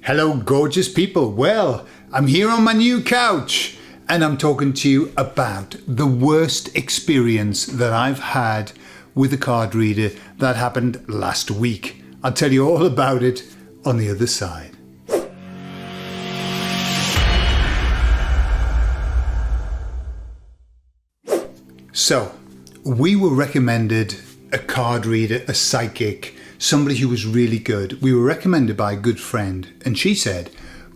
Hello, gorgeous people. Well, I'm here on my new couch and I'm talking to you about the worst experience that I've had with a card reader that happened last week. I'll tell you all about it on the other side. So, we were recommended a card reader, a psychic, somebody who was really good. We were recommended by a good friend and she said,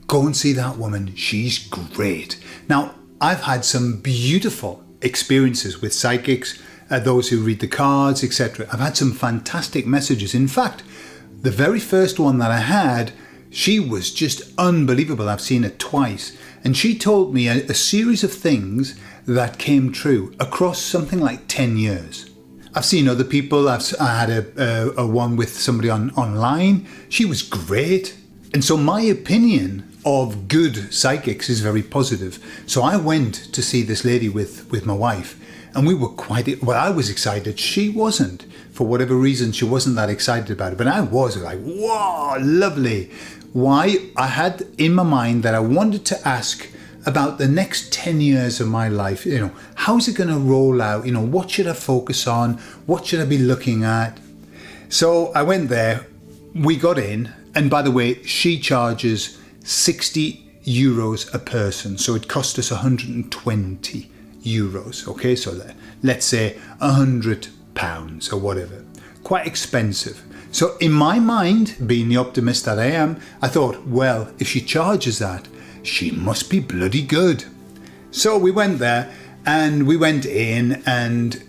go and see that woman, she's great. Now, I've had some beautiful experiences with psychics, those who read the cards, etc. I've had some fantastic messages. In fact, the very first one that I had, she was just unbelievable. I've seen it twice. And she told me a series of things that came true across something like 10 years. I've seen other people. I had a one with somebody online. She was great. And so my opinion of good psychics is very positive. So I went to see this lady with my wife and we were I was excited. She wasn't. For whatever reason, she wasn't that excited about it. But I was like, whoa, lovely. Why? I had in my mind that I wanted to ask about the next 10 years of my life. You know, how's it going to roll out? You know, what should I focus on? What should I be looking at? So I went there, we got in, and by the way, she charges 60 euros a person. So it cost us 120 euros. Okay, so let's say 100 pounds or whatever. Quite expensive. So in my mind, being the optimist that I am, I thought, well, if she charges that, she must be bloody good. So we went there and we went in and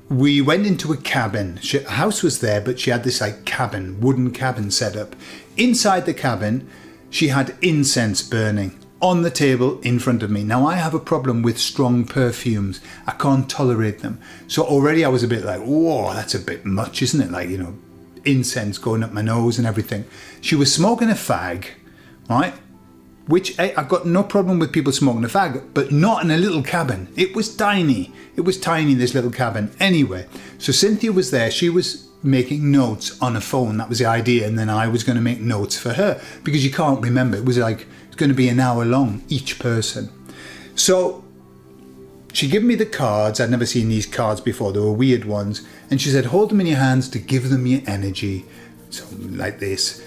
we went into a cabin. A house was there, but she had this like cabin, wooden cabin set up. Inside the cabin, she had incense burning on the table in front of me. Now I have a problem with strong perfumes. I can't tolerate them. So already I was a bit like, whoa, that's a bit much, isn't it? Like, you know, incense going up my nose and everything. She was smoking a fag, right? Which I've got no problem with people smoking a fag, but not in a little cabin. It was tiny. It was tiny, this little cabin. Anyway, so Cynthia was there. She was making notes on a phone. That was the idea. And then I was going to make notes for her because you can't remember. It was like, it's going to be an hour long, each person. So she gave me the cards. I'd never seen these cards before. They were weird ones. And she said, hold them in your hands to give them your energy. So like this.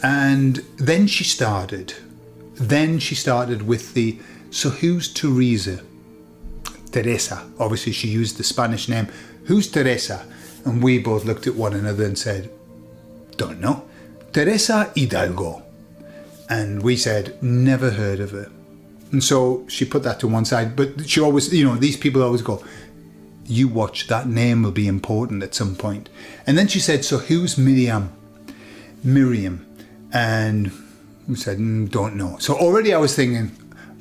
And then she started with the, so who's Teresa? Teresa. Obviously she used the Spanish name. Who's Teresa? And we both looked at one another and said, don't know. Teresa Hidalgo. And we said, never heard of her. And so she put that to one side. But she always, you know, these people always go, you watch, that name will be important at some point. And then she said, so who's Miriam? And we said, don't know. So already I was thinking,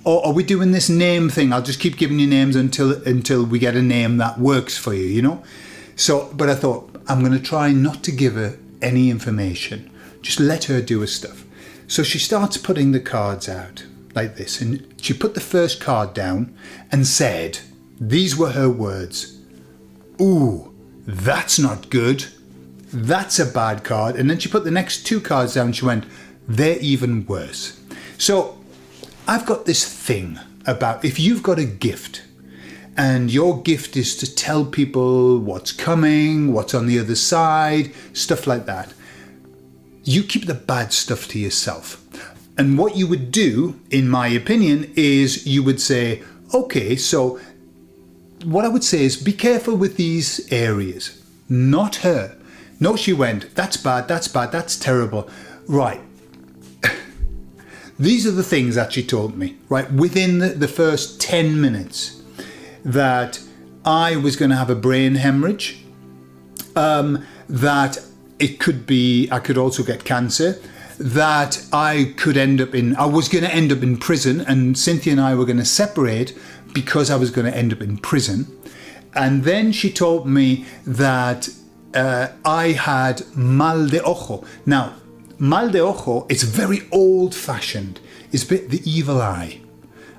oh, are we doing this name thing? I'll just keep giving you names until we get a name that works for you, you know? So, but I thought, I'm going to try not to give her any information. Just let her do her stuff. So she starts putting the cards out like this. And she put the first card down and said, these were her words. Ooh, that's not good. That's a bad card. And then she put the next two cards down and she went, they're even worse. So I've got this thing about if you've got a gift and your gift is to tell people what's coming, what's on the other side, stuff like that, you keep the bad stuff to yourself. And what you would do, in my opinion, is you would say, okay, so what I would say is be careful with these areas, not her. No, she went, that's bad, that's terrible. Right. These are the things that she told me, right? Within the first 10 minutes that I was going to have a brain hemorrhage, that it could be, I could also get cancer, that I was going to end up in prison, and Cynthia and I were going to separate because I was going to end up in prison. And then she told me that I had mal de ojo. Now, mal de ojo, it's very old-fashioned. It's a bit the evil eye.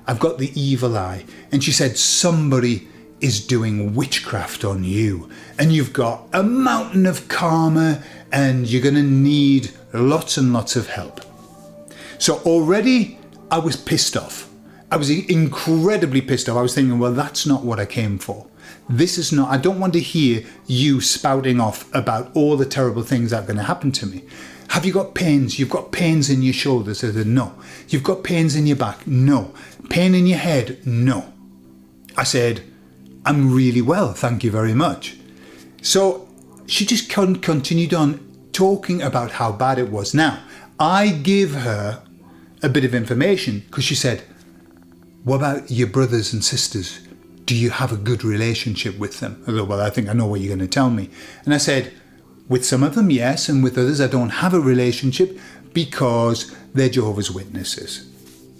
I've got the evil eye. And she said, somebody is doing witchcraft on you. And you've got a mountain of karma and you're going to need lots and lots of help. So already I was pissed off. I was incredibly pissed off. I was thinking, well, that's not what I came for. This is not, I don't want to hear you spouting off about all the terrible things that are going to happen to me. Have you got pains? You've got pains in your shoulders. I said, no. You've got pains in your back? No. Pain in your head? No. I said, I'm really well, thank you very much. So she just continued on talking about how bad it was. Now, I give her a bit of information because she said, what about your brothers and sisters? Do you have a good relationship with them? I go, well, I think I know what you're going to tell me. And I said, with some of them, yes, and with others, I don't have a relationship because they're Jehovah's Witnesses.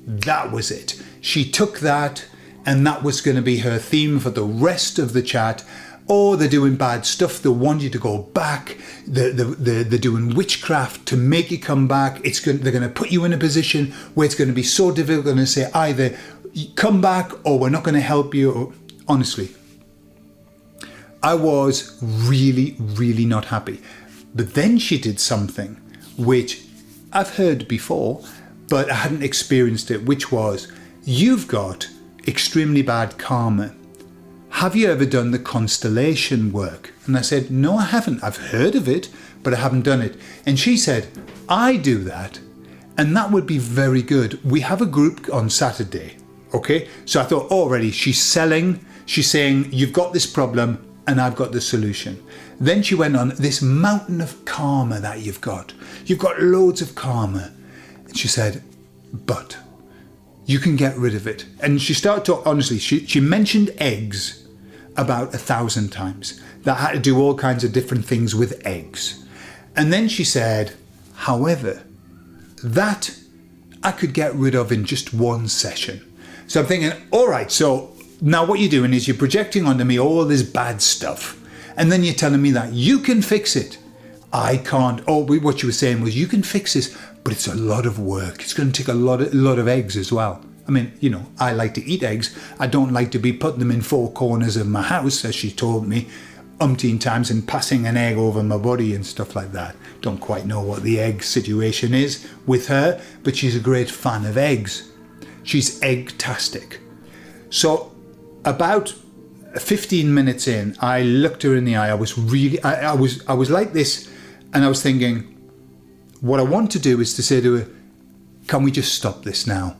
That was it. She took that, and that was going to be her theme for the rest of the chat. Oh, they're doing bad stuff. They want you to go back. They're doing witchcraft to make you come back. They're going to put you in a position where it's going to be so difficult. They're going to say either come back or we're not going to help you. Honestly, I was really, really not happy. But then she did something which I've heard before, but I hadn't experienced it, which was, you've got extremely bad karma. Have you ever done the constellation work? And I said, no, I haven't. I've heard of it, but I haven't done it. And she said, I do that, and that would be very good. We have a group on Saturday, okay? So I thought, already, she's saying, you've got this problem, and I've got the solution. Then she went on, this mountain of karma that you've got. You've got loads of karma. And she said, but you can get rid of it. And she started to, honestly, she mentioned eggs about 1,000 times. That had to do all kinds of different things with eggs. And then she said, however, that I could get rid of in just one session. So I'm thinking, all right, so now what you're doing is you're projecting onto me all this bad stuff. And then you're telling me that you can fix it. I can't. Oh, what you were saying was you can fix this, but it's a lot of work. It's going to take a lot of eggs as well. I mean, you know, I like to eat eggs. I don't like to be putting them in four corners of my house, as she told me umpteen times, and passing an egg over my body and stuff like that. Don't quite know what the egg situation is with her, but she's a great fan of eggs. She's egg-tastic. So about 15 minutes in, I looked her in the eye. I was really, I was like this, and I was thinking, what I want to do is to say to her, can we just stop this now?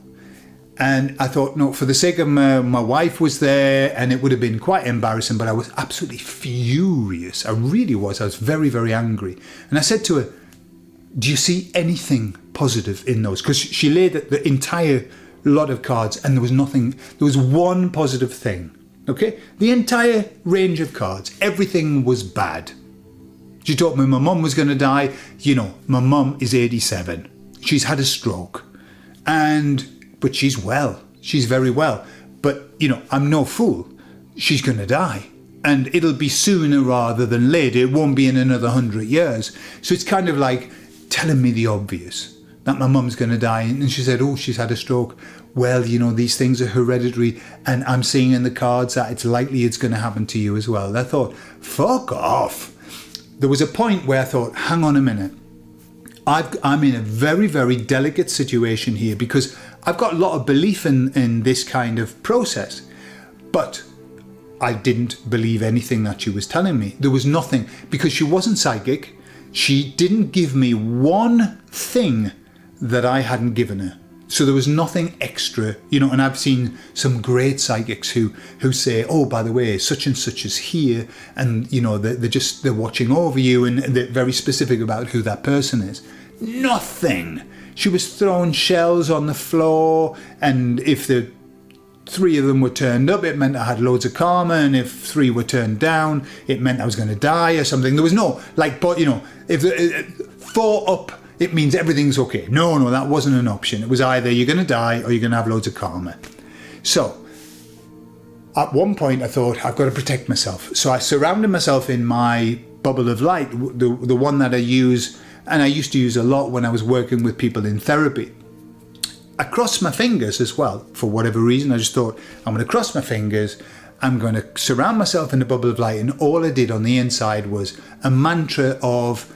And I thought, no, for the sake of my wife was there, and it would have been quite embarrassing, but I was absolutely furious. I really was. I was very, very angry. And I said to her, do you see anything positive in those? Because she laid the entire lot of cards, and there was nothing. There was one positive thing, okay? The entire range of cards, everything was bad. She told me my mum was going to die. You know, my mum is 87. She's had a stroke. But she's well. She's very well. But, you know, I'm no fool. She's going to die. And it'll be sooner rather than later. It won't be in another 100 years. So it's kind of like telling me the obvious, that my mum's going to die. And she said, oh, she's had a stroke. Well, you know, these things are hereditary. And I'm seeing in the cards that it's likely it's going to happen to you as well. And I thought, fuck off. There was a point where I thought, hang on a minute. I'm in a very, very delicate situation here because I've got a lot of belief in this kind of process. But I didn't believe anything that she was telling me. There was nothing, because she wasn't psychic. She didn't give me one thing that I hadn't given her. So there was nothing extra, you know, and I've seen some great psychics who say, oh, by the way, such and such is here. And, you know, they're watching over you, and they're very specific about who that person is. Nothing. She was throwing shells on the floor, and if the 3 of them were turned up, it meant I had loads of karma, and if 3 were turned down, it meant I was going to die or something. There was no, like, but, you know, if 4 up, it means everything's okay. No, that wasn't an option. It was either you're going to die or you're going to have loads of karma. So, at one point I thought, I've got to protect myself. So I surrounded myself in my bubble of light, the one that I use, and I used to use a lot when I was working with people in therapy. I crossed my fingers as well, for whatever reason. I just thought, I'm going to cross my fingers, I'm going to surround myself in a bubble of light, and all I did on the inside was a mantra of,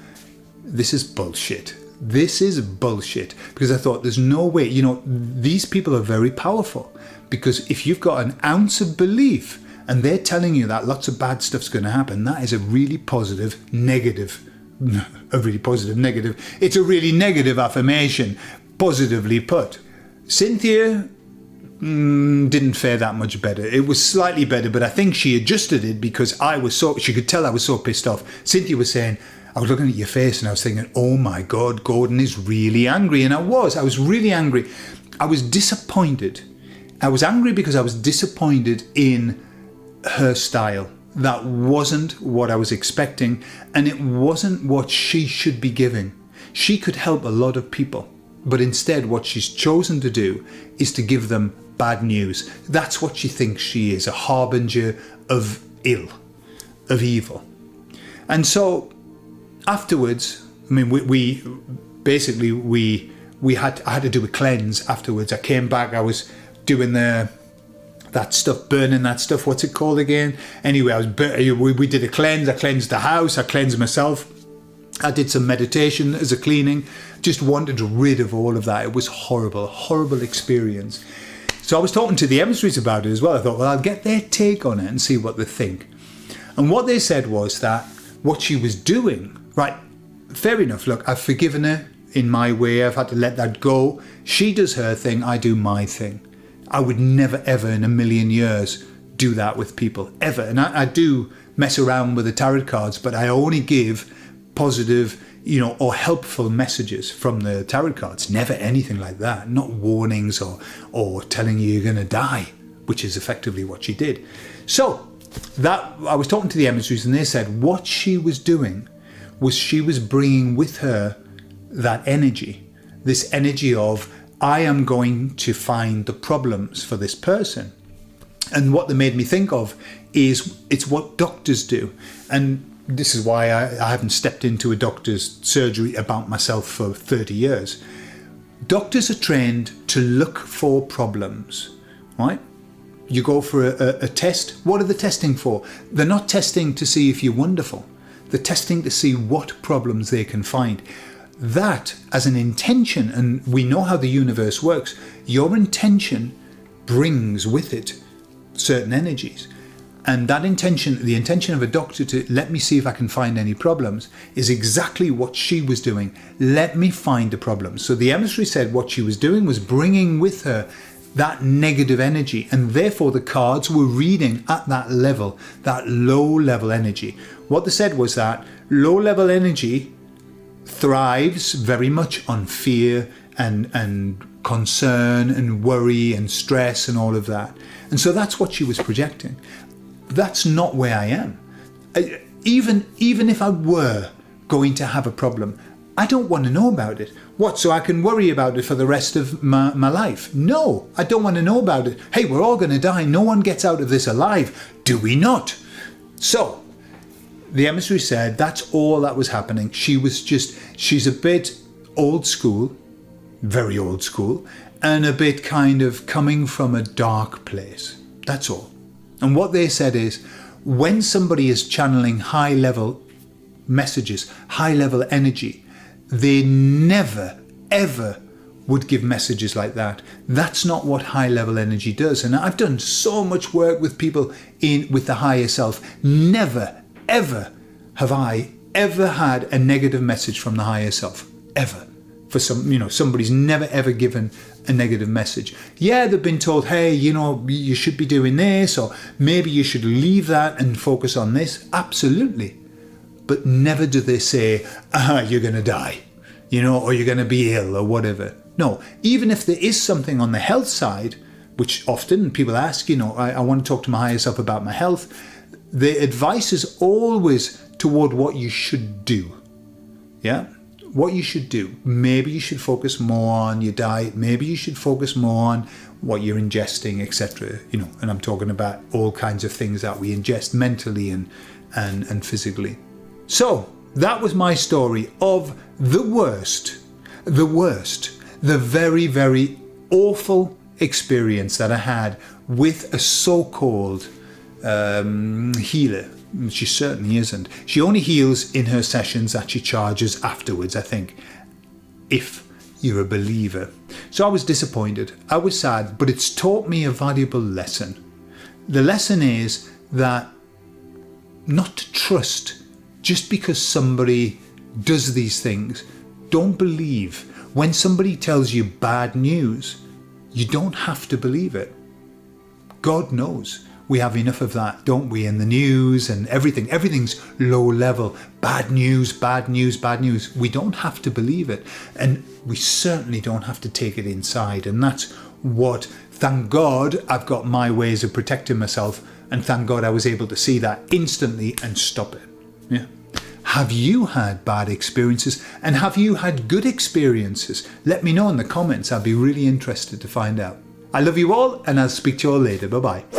this is bullshit. this is bullshit. Because I thought, there's no way, you know, these people are very powerful. Because if you've got an ounce of belief and they're telling you that lots of bad stuff's going to happen, that is a really positive, negative, a really positive, negative. It's a really negative affirmation, positively put. Cynthia didn't fare that much better. It was slightly better, but I think she adjusted it because she could tell I was so pissed off. Cynthia was saying, I was looking at your face and I was thinking, oh my God, Gordon is really angry. And I was really angry. I was disappointed. I was angry because I was disappointed in her style. That wasn't what I was expecting, and it wasn't what she should be giving. She could help a lot of people, but instead what she's chosen to do is to give them bad news. That's what she thinks she is, a harbinger of ill, of evil. And so afterwards, I mean, I had to do a cleanse afterwards. I came back, I was doing that stuff, burning that stuff, what's it called again? Anyway, we did a cleanse. I cleansed the house, I cleansed myself. I did some meditation as a cleaning, just wanted rid of all of that. It was horrible experience. So I was talking to the emissaries about it as well. I thought, well, I'll get their take on it and see what they think. And what they said was that what she was doing, right, fair enough, look, I've forgiven her in my way, I've had to let that go. She does her thing, I do my thing. I would never, ever in a million years do that with people, ever. And I do mess around with the tarot cards, but I only give positive, you know, or helpful messages from the tarot cards. Never anything like that. Not warnings or telling you you're going to die, which is effectively what she did. So that I was talking to the emissaries and they said what she was doing was she was bringing with her that energy, this energy of, I am going to find the problems for this person. And what they made me think of is it's what doctors do. And this is why I haven't stepped into a doctor's surgery about myself for 30 years. Doctors are trained to look for problems, right? You go for a test. What are they testing for? They're not testing to see if you're wonderful. They're testing to see what problems they can find. That as an intention, and we know how the universe works, your intention brings with it certain energies. And that intention, the intention of a doctor to let me see if I can find any problems, is exactly what she was doing. Let me find the problems. So the emissary said what she was doing was bringing with her that negative energy, and therefore the cards were reading at that level, that low level energy. What they said was that low level energy thrives very much on fear and concern and worry and stress and all of that. And so that's what she was projecting. That's not where I am. Even if I were going to have a problem, I don't want to know about it. What, so I can worry about it for the rest of my life? No, I don't want to know about it. Hey, we're all going to die. No one gets out of this alive. Do we not? So the emissary said that's all that was happening. She's a bit old school, very old school, and a bit kind of coming from a dark place. That's all. And what they said is, when somebody is channeling high level messages, high level energy, they never, ever would give messages like that. That's not what high level energy does. And I've done so much work with people with the higher self. Never, ever have I ever had a negative message from the higher self. Ever. For somebody's never ever given a negative message. Yeah, they've been told, hey, you should be doing this, or maybe you should leave that and focus on this. Absolutely. But never do they say, you're going to die, or you're going to be ill or whatever. No, even if there is something on the health side, which often people ask, I want to talk to my higher self about my health. The advice is always toward what you should do. Yeah? What you should do. Maybe you should focus more on your diet. Maybe you should focus more on what you're ingesting, etc. And I'm talking about all kinds of things that we ingest mentally and physically. So that was my story of the worst, the very, very awful experience that I had with a so-called healer. She certainly isn't. She only heals in her sessions that she charges afterwards, I think. if you're a believer. So I was disappointed, I was sad, but it's taught me a valuable lesson. The lesson is that not to trust just because somebody does these things. Don't believe. When somebody tells you bad news, you don't have to believe it. God knows. We have enough of that, don't we, in the news and everything. Everything's low level. Bad news, bad news, bad news. We don't have to believe it. And we certainly don't have to take it inside. And that's what, thank God, I've got my ways of protecting myself. And thank God I was able to see that instantly and stop it. Yeah. Have you had bad experiences? And have you had good experiences? Let me know in the comments. I'd be really interested to find out. I love you all, and I'll speak to you all later. Bye-bye.